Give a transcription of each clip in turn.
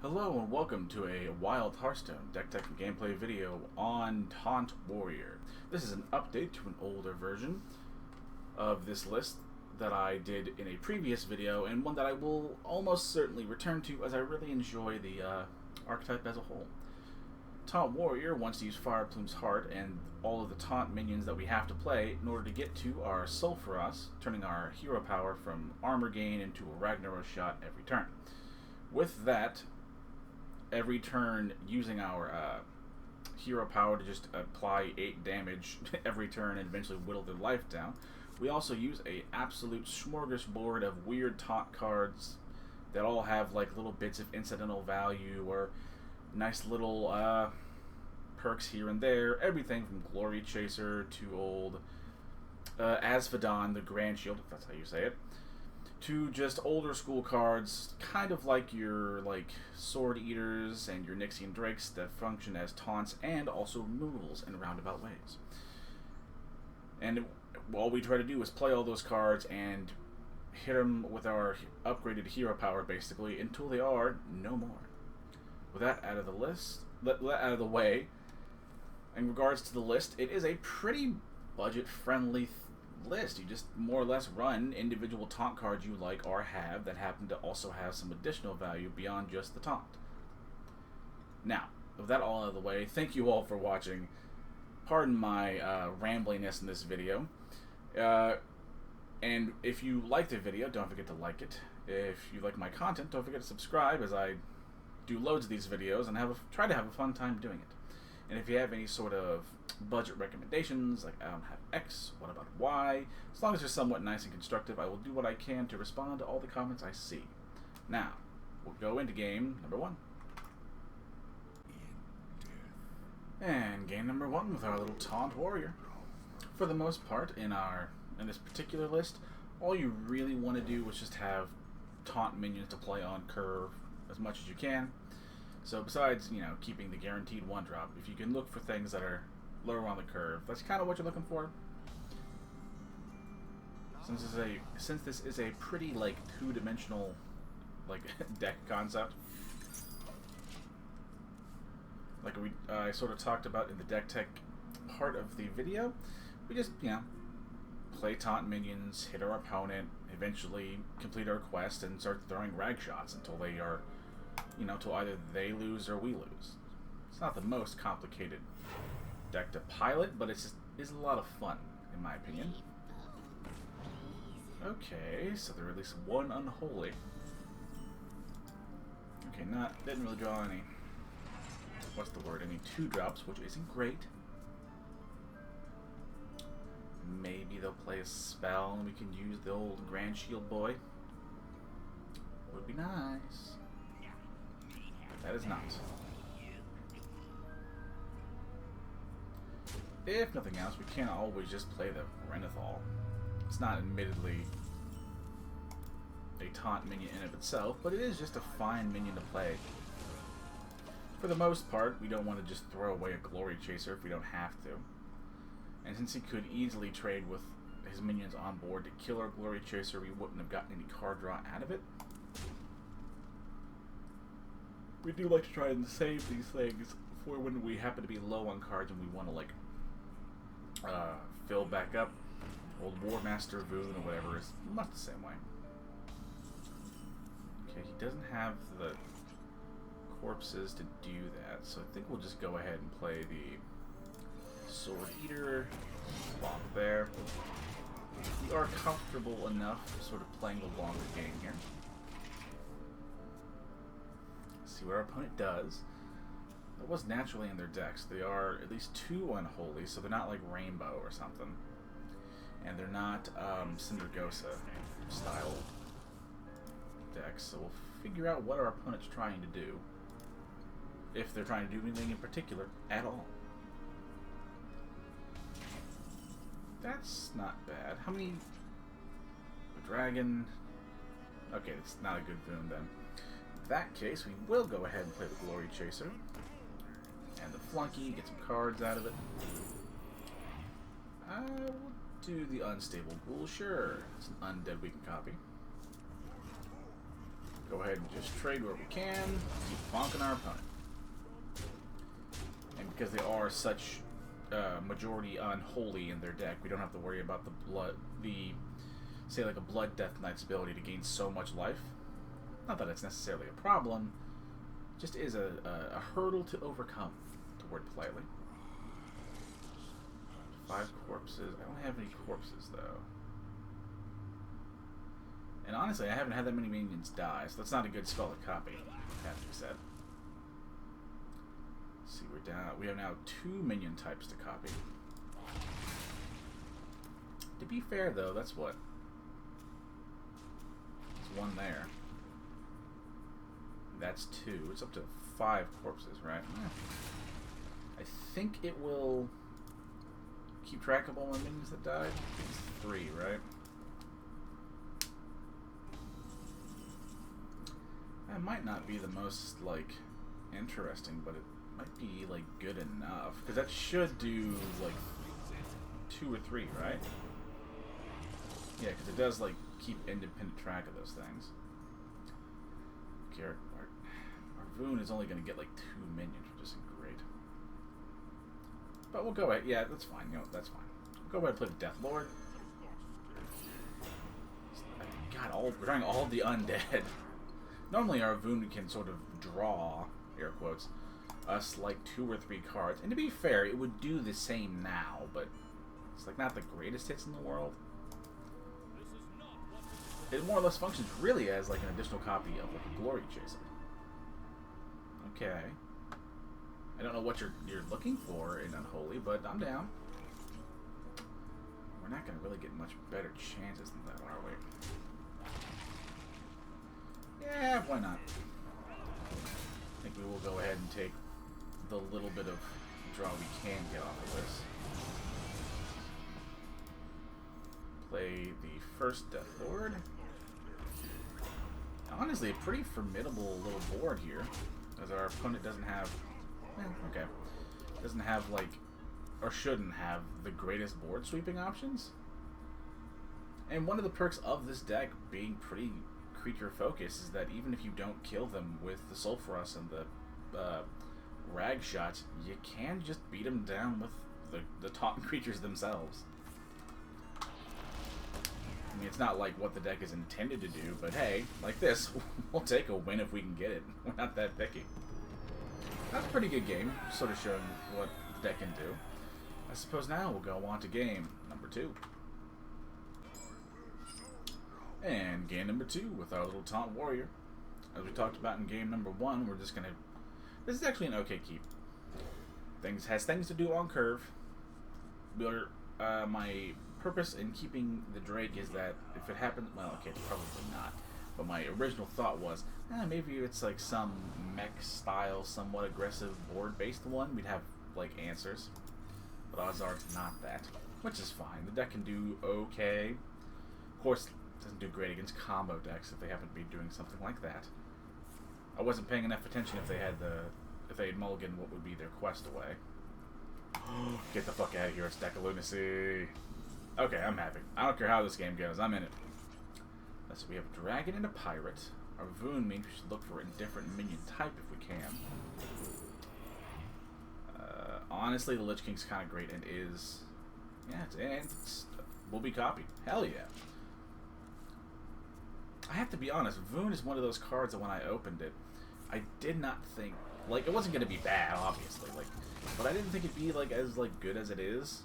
Hello and welcome to a wild Hearthstone deck tech and gameplay video on Taunt Warrior. This is an update to an older version of this list that I did in a previous video, and one that I will almost certainly return to as I really enjoy the archetype as a whole. Taunt Warrior wants to use Fire Plume's Heart and all of the taunt minions that we have to play in order to get to our Sulfuras, turning our hero power from armor gain into a Ragnaros shot every turn. With that, every turn using our hero power to just apply 8 damage every turn and eventually whittle their life down. We also use a absolute smorgasbord of weird taunt cards that all have like little bits of incidental value or nice little perks here and there. Everything from Glory Chaser to old Asphodon, the Grand Shield, if that's how you say it, to just older school cards, kind of like your Sword Eaters and your Nixian Drakes that function as taunts and also removals in roundabout ways. And all we try to do is play all those cards and hit them with our upgraded hero power basically until they are no more. With that out of the list, out of the way, in regards to the list, it is a pretty budget-friendly list. You just more or less run individual taunt cards you like or have that happen to also have some additional value beyond just the taunt. Now, with that all out of the way, thank you all for watching. Pardon my rambliness in this video. And if you like the video, don't forget to like it. If you like my content, don't forget to subscribe, as I do loads of these videos and try to have a fun time doing it. And if you have any sort of budget recommendations, like I don't have X, what about Y, as long as they're somewhat nice and constructive, I will do what I can to respond to all the comments I see. Now, we'll go into game number 1. And game number 1 with our little Taunt Warrior. For the most part, in this particular list, all you really want to do is just have taunt minions to play on curve as much as you can. So besides, keeping the guaranteed 1-drop, if you can look for things that are lower on the curve, that's kind of what you're looking for. Since this is a pretty two-dimensional deck concept, like I sort of talked about in the deck tech part of the video, we just play taunt minions, hit our opponent, eventually complete our quest, and start throwing rag shots until they are, till either they lose or we lose. It's not the most complicated deck to pilot, but it's a lot of fun, in my opinion. Okay, so they released one Unholy. Okay, didn't really draw any, any 2-drops, which isn't great. Maybe they'll play a spell and we can use the old Grand Shield boy. Would be nice. But that is not. If nothing else, we can't always just play the Renethal. It's not admittedly a taunt minion in and of itself, but it is just a fine minion to play. For the most part, we don't want to just throw away a Glory Chaser if we don't have to. And since he could easily trade with his minions on board to kill our Glory Chaser, we wouldn't have gotten any card draw out of it. We do like to try and save these things for when we happen to be low on cards and we want to fill back up. Old War Master Voon or whatever is much the same way. Okay, he doesn't have the corpses to do that, so I think we'll just go ahead and play the Sword Eater, swap there. We are comfortable enough sort of playing the longer game here. Let's see what our opponent does. That was naturally in their decks. They are at least 2 Unholy, so they're not like Rainbow or something. And they're not Cindergosa style decks, so we'll figure out what our opponent's trying to do. If they're trying to do anything in particular at all. That's not bad. How many? A dragon. Okay, it's not a good boon then. In that case, we will go ahead and play the Glory Chaser. And the Flunky, get some cards out of it. We'll do the Unstable Ghoul, sure. It's an undead we can copy. go ahead and just trade where we can, keep bonking our opponent. And because they are such majority unholy in their deck, we don't have to worry about say like a Blood Death Knight's ability to gain so much life. Not that it's necessarily a problem, just is a hurdle to overcome, to word politely. 5 corpses. I don't have any corpses though. And honestly, I haven't had that many minions die, so that's not a good spell to copy, has to be said. Let's see, we have now 2 minion types to copy. To be fair though, that's what? There's 1 there. That's 2. It's up to 5 corpses, right? I think it will keep track of all my minions that died. It's 3, right? That might not be the most, like, interesting, but it might be, like, good enough. Because that should do, like, 2 or 3, right? Yeah, because it does, like, keep independent track of those things. Okay, our Voon is only going to get, like, 2 minions, which isn't great. But we'll go ahead. Yeah, that's fine. You know, that's fine. We'll go ahead and play the Death Lord. God, we're trying all the undead. Normally our Voon can sort of draw, air quotes, us like 2 or 3 cards. And to be fair, it would do the same now, but it's like not the greatest hits in the world. It more or less functions really as like an additional copy of like a Glory Chaser. Okay. I don't know what you're looking for in Unholy, but I'm down. We're not going to really get much better chances than that, are we? Yeah, why not? I think we will go ahead and take the little bit of draw we can get off of this. Play the first Death Lord. Honestly, a pretty formidable little board here, as our opponent doesn't have, doesn't have like, or shouldn't have the greatest board sweeping options. And one of the perks of this deck being pretty creature focused is that even if you don't kill them with the Sulfuras and the rag shots, you can just beat them down with the taunt creatures themselves. I mean, it's not like what the deck is intended to do, but hey, like this, we'll take a win if we can get it. We're not that picky. That's a pretty good game, sort of showing what the deck can do. I suppose now we'll go on to game number 2. And game number 2 with our little Taunt Warrior. As we talked about in game number 1, we're just gonna... This is actually an okay keep. Has things to do on curve. My purpose in keeping the Drake is that if it happened... Well, okay, probably not. But my original thought was, maybe it's like some mech-style, somewhat aggressive board-based one. We'd have, like, answers. But odds are it's not that. Which is fine. The deck can do okay. Of course, it doesn't do great against combo decks if they happen to be doing something like that. I wasn't paying enough attention if they had mulliganed what would be their quest away. Get the fuck out of here, it's Deck of Lunacy. Okay, I'm happy. I don't care how this game goes, I'm in it. So we have a Dragon and a Pirate. Our Voon means we should look for a different minion type if we can. Honestly, the Lich King's kind of great and is... Yeah, will be copied. Hell yeah. I have to be honest, Voon is one of those cards that when I opened it, I did not think... Like, it wasn't going to be bad, obviously. Like, but I didn't think it'd be like as good as it is.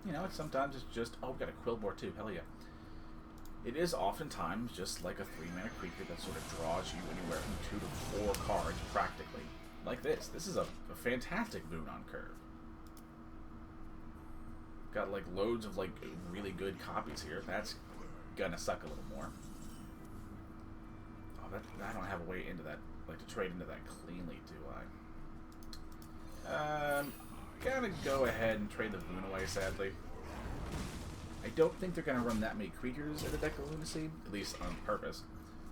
You know, sometimes it's just... Oh, we got a Quillboar too. Hell yeah. It is oftentimes just like a 3-mana creature that sort of draws you anywhere from 2 to 4 cards, practically. Like this. This is a fantastic Voon on curve. Got like loads of like really good copies here. That's gonna suck a little more. Oh, I don't have a way into that, like to trade into that cleanly, do I? Gotta go ahead and trade the Voon away, sadly. I don't think they're going to run that many creatures in the Deck of Lunacy, at least on purpose,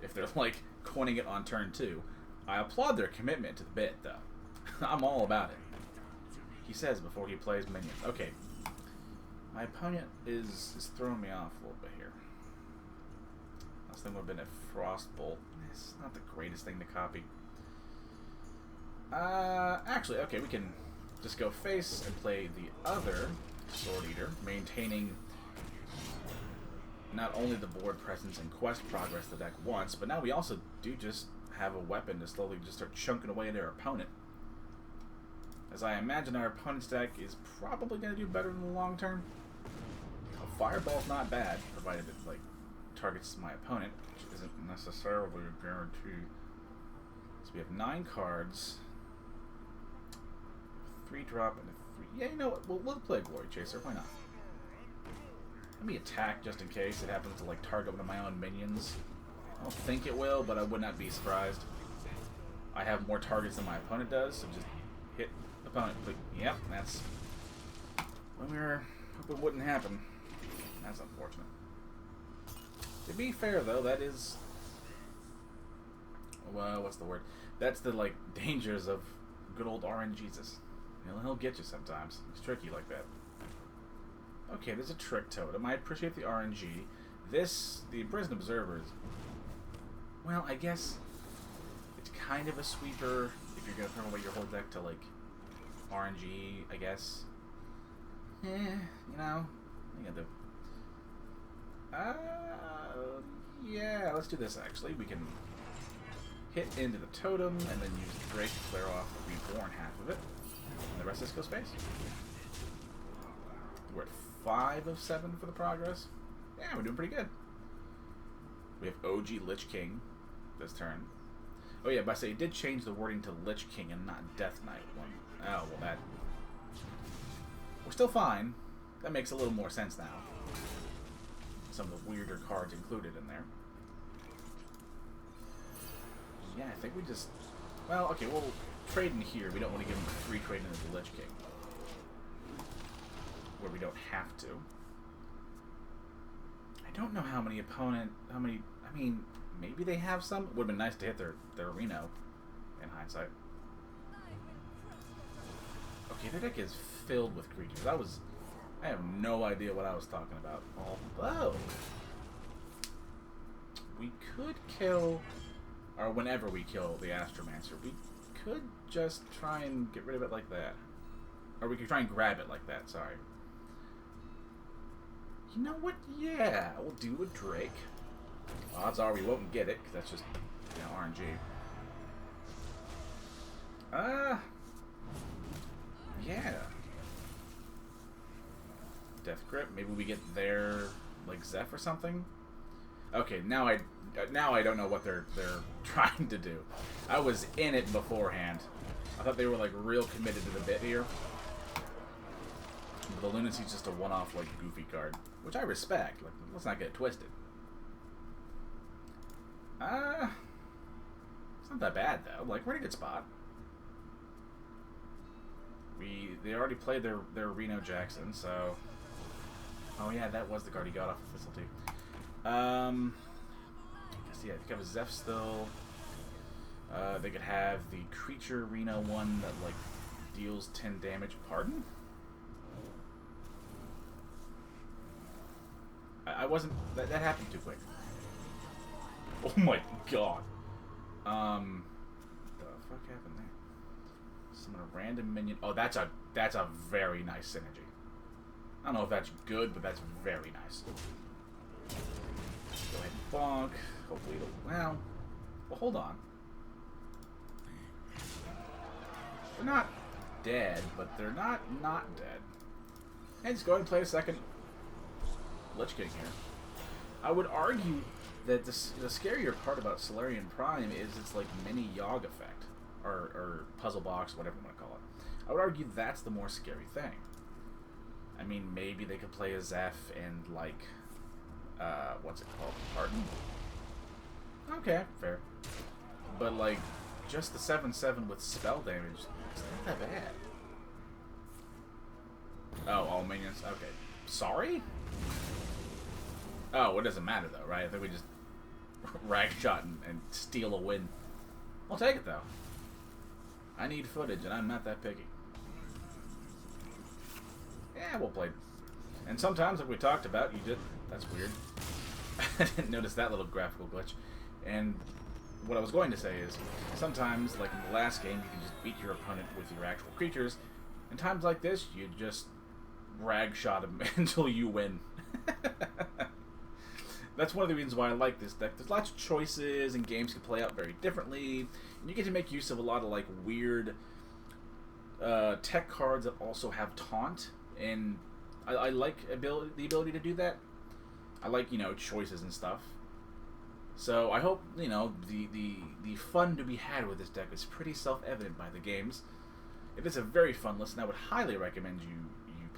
if they're, like, coining it on turn 2. I applaud their commitment to the bit, though. I'm all about it. He says before he plays minions. Okay. My opponent is throwing me off a little bit here. Last thing would have been a Frostbolt. this is not the greatest thing to copy. Actually, okay, we can just go face and play the other Sword Eater, maintaining not only the board presence and quest progress the deck wants, but now we also do just have a weapon to slowly just start chunking away at our opponent. As I imagine our opponent's deck is probably going to do better in the long term. A Fireball's not bad, provided it like targets my opponent, which isn't necessarily a guarantee. So we have 9 cards, 3-drop and a 3. Yeah, you know what? We'll play a Glory Chaser. Why not? Let me attack just in case it happens to like target one of my own minions. I don't think it will, but I would not be surprised. I have more targets than my opponent does, so just hit opponent. Yep, that's when we were hoping it wouldn't happen. That's unfortunate. To be fair, though, that is, well, what's the word? That's the like dangers of good old RNGesus. He'll get you sometimes. He's tricky like that. Okay, there's a Trick Totem. I appreciate the RNG. This, the Imprisoned Observer is, well, I guess it's kind of a sweeper if you're going to throw away your whole deck to, like, RNG, I guess. You know, what are you gonna do? Yeah, let's do this, actually. We can hit into the totem and then use the Drake to clear off the Reborn half of it. And the rest of this goes space. We're at 5 of 7 for the progress. Yeah, we're doing pretty good. We have OG Lich King this turn. Oh yeah, but I say it did change the wording to Lich King and not Death Knight one. Oh, well that... We're still fine. That makes a little more sense now. Some of the weirder cards included in there. Yeah, I think we just... Well, okay, we'll trade in here. We don't want to give him free trade into the Lich King. Where we don't have to. I don't know how many I mean, maybe they have some. It would have been nice to hit their Reno, in hindsight. Okay, their deck is filled with creatures. I have no idea what I was talking about. Although, we could kill, or whenever we kill the Astromancer, we could just try and get rid of it like that. Or we could try and grab it like that, sorry. You know what? Yeah, we'll do a Drake. Odds are we won't get it, because that's just, you know, RNG. Yeah. Death Grip. Maybe we get their, like, Zeph or something? Okay, now I don't know what they're trying to do. I was in it beforehand. I thought they were, like, real committed to the bit here. But the Lunacy's just a one-off, like, goofy card. Which I respect. Like, let's not get it twisted. It's not that bad, though. Like, we're in a good spot. They already played their Reno Jackson, so... Oh, yeah, that was the card he got off of Facility. I guess, yeah, I think I have a Zeph still. They could have the creature Reno one that, like, deals 10 damage. Pardon? I wasn't... That happened too quick. Oh my god. The fuck happened there? Summon a random minion. Oh, that's a very nice synergy. I don't know if that's good, but that's very nice. Go ahead and bonk. Hopefully it'll... Well, hold on. They're not dead, but they're not dead. Hey, just go ahead and play a second Lich King here. I would argue that the scarier part about Solarian Prime is its like mini Yogg effect, or puzzle box, whatever you want to call it. I would argue that's the more scary thing. I mean, maybe they could play a Zeph and like, what's it called? Pardon? Okay, fair. But like, just the 7/7 with spell damage, it's not that bad. Oh, all minions? Okay. Sorry? Oh, it doesn't matter though, right? I think we just rag shot and steal a win. I'll take it though. I need footage and I'm not that picky. Yeah, we'll play. And sometimes, like we talked about, you did... That's weird. I didn't notice that little graphical glitch. And what I was going to say is, sometimes, like in the last game, you can just beat your opponent with your actual creatures. In times like this, you just rag shot him until you win. That's one of the reasons why I like this deck. There's lots of choices, and games can play out very differently. And you get to make use of a lot of like weird tech cards that also have taunt, and I like the ability to do that. I like, you know, choices and stuff. So I hope, you know, the fun to be had with this deck is pretty self-evident by the games. It is a very fun list, and I would highly recommend you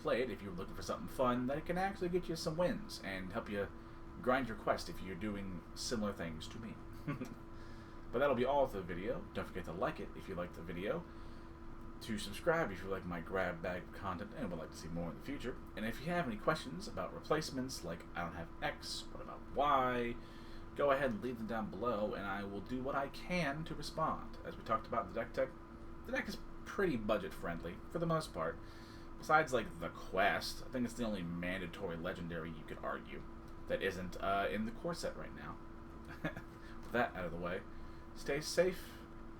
play it if you're looking for something fun that can actually get you some wins and help you grind your quest if you're doing similar things to me. But that'll be all for the video. Don't forget to like it if you liked the video, to subscribe if you like my grab bag of content and would like to see more in the future. And if you have any questions about replacements, like I don't have X, what about Y, go ahead and leave them down below, and I will do what I can to respond. As we talked about in the deck tech, the deck is pretty budget friendly for the most part. Besides, like, the quest, I think it's the only mandatory legendary you could argue that isn't in the core set right now. With that out of the way, stay safe,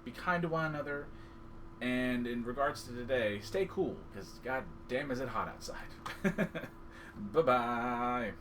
be kind to one another, and in regards to today, stay cool, because god damn is it hot outside. Bye-bye.